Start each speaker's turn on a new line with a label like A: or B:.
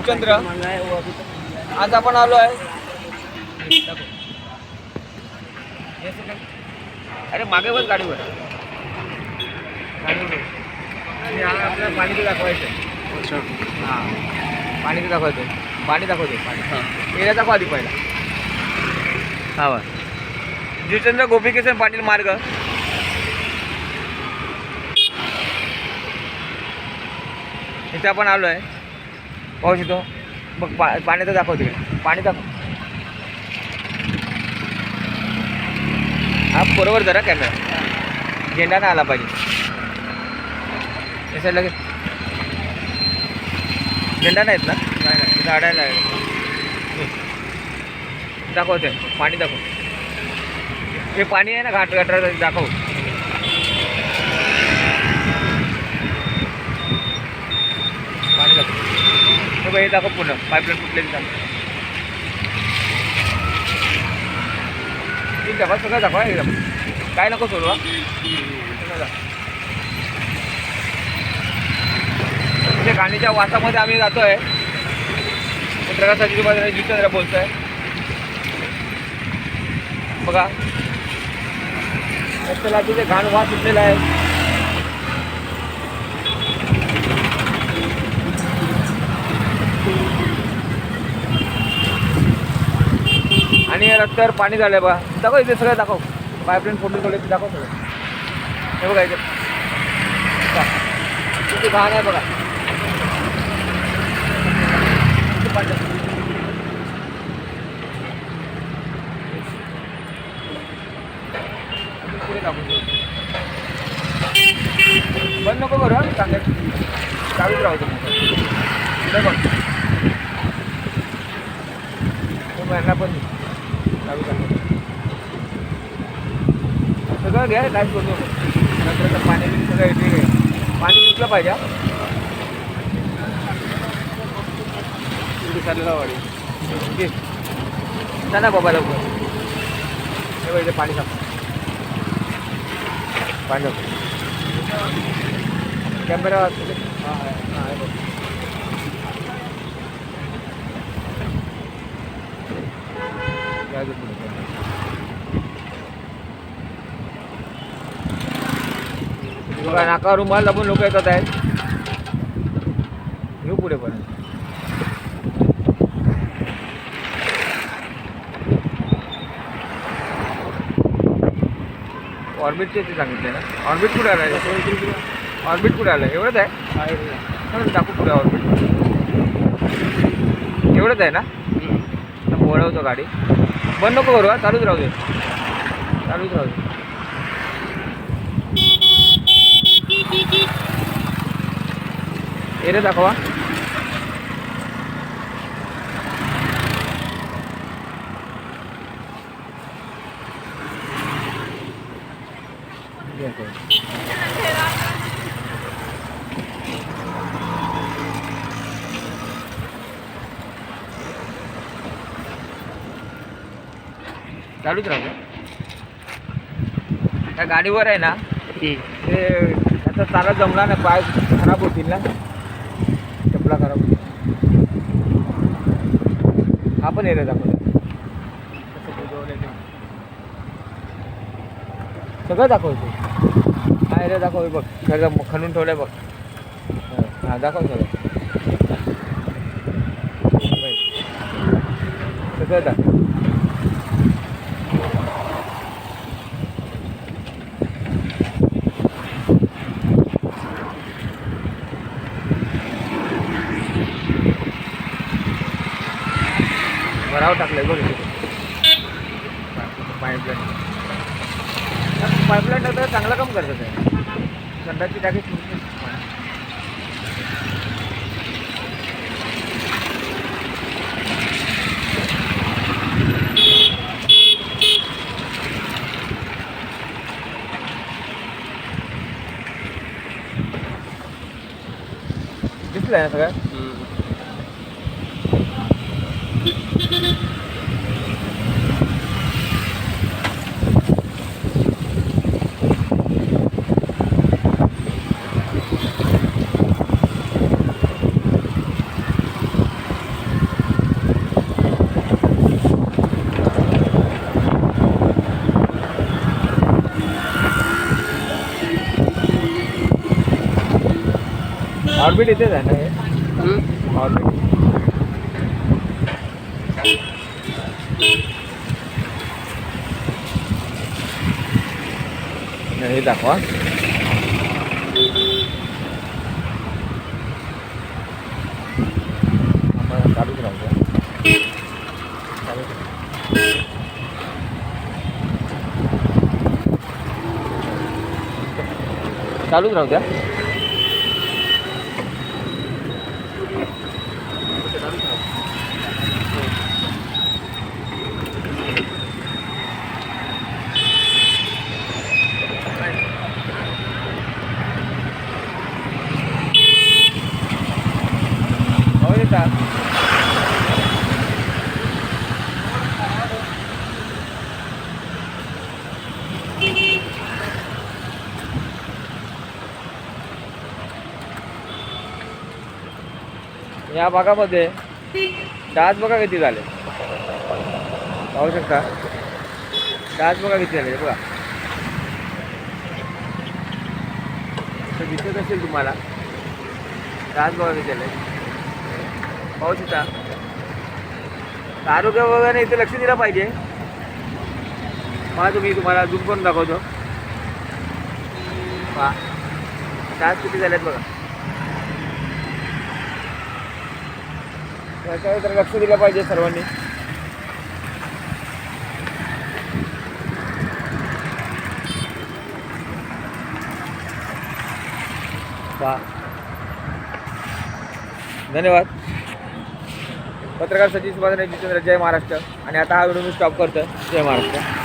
A: शिवचंद्र. आज आपण आलो आहे. अरे मागे बस गाडीवर आपल्याला पाणी ते दाखवायचं. हां पाणी ते दाखवायचं. पाणी दाखवतो. पाणी एरिया दाखवा आधी पहिला. हा बा शिवचंद्र गोपीकिसन पाटील मार्ग. इथे आपण आलो आहे. पाहू शकतो बघ पाणी तर दाखव तिकडे. पाणी दाखव. हा बरोबर जरा कॅमेरा झेंडा नाही आला पाहिजे. हे लगेच झेंडा नाहीत ना. नाही झाडायला दाखवते. पाणी दाखव. हे पाणी आहे ना घाट गटार दाखव. पाणी दाखव. हे दाखव पूर्ण पाईपलाईन तुटलेली दाखव. ठीक दाखवा सगळं दाखवा एकदम. काय नको सोडवा. म्हणजे गाणीच्या वासामध्ये आम्ही जातो आहे. पत्रकारासाठी जितेंद्र बोलतो आहे. बघा रस्त्याला तिथे घाण वास सुटलेला आहे. आणि या रस्त्यावर पाणी झालं बघा. दाखव इथे सगळं दाखव. पाईपलाईन फोटो थोडे दाखव सगळं. हे बघा इथे किती घाण आहे बघा. बंद नको करू. सांगायचं चालूच राहतो. बघ महिना पण चालू राहतो. सगळं घ्या काय करू नको. नंतर पाणी सगळं येते. पाणी विकलं पाहिजे. चाललेला वाडी ना बाबा लवकर. हे इथे पाणी टाक. पाणी टाक. कॅमेरा हां हां बघ. बघा नाका रुमाल लावून लोक येतात आहेत. घेऊ पुढे पण. ऑर्बिटचे ते सांगितले ना. ऑर्बिट कुठे आलं आहे. ऑर्बिट कुठे आलं एवढंच आहे. दाखवू पुढे ऑर्बिट एवढंच आहे ना. वळवतो गाडी. बंद नको करू. चालूच राहू दे. चालूच राहू दे. एरिया दाखवा. चालूच राहतो. त्या गाडीवर आहे ना ते आता चाला जमला ना. पाय खराब होतील ना. चपला खराब होतील. हा पण एरिया दाखवतो. सगळं दाखवतो. हा एरिया दाखव. बघ खरं खणून ठेवलं बघ. हां दाखव सगळं. सगळं दाखव. भराव टाकलंय बघ. पाईपलाईन टाकलं चांगलं काम करतात आहे. संडासची टाकी दिसलं आहे सगळं. ऑर्बिट इथेच आहे ना हे ऑर्बिट. हे दाखवा. चालूच राहू द्या. चालूच राहू द्या. या भागामध्ये डास बघा किती झाले, पाहू शकता. डास बघा किती झाले बघा. दिसत असेल तुम्हाला. डास बघा किती झाले, पाहू शकता. आरोग्य वगैरे इथे लक्ष दिलं पाहिजे. मग मी तुम्हाला झूम करून दाखवतो. पहा डास किती झालेत बघा. याच्यावर तर लक्ष दिलं पाहिजे सर्वांनी. धन्यवाद. पत्रकार सचिन सुभाष जितेंद्र. जय महाराष्ट्र. आणि आता हा व्हिडिओ मी स्टॉप करतो. जय महाराष्ट्र.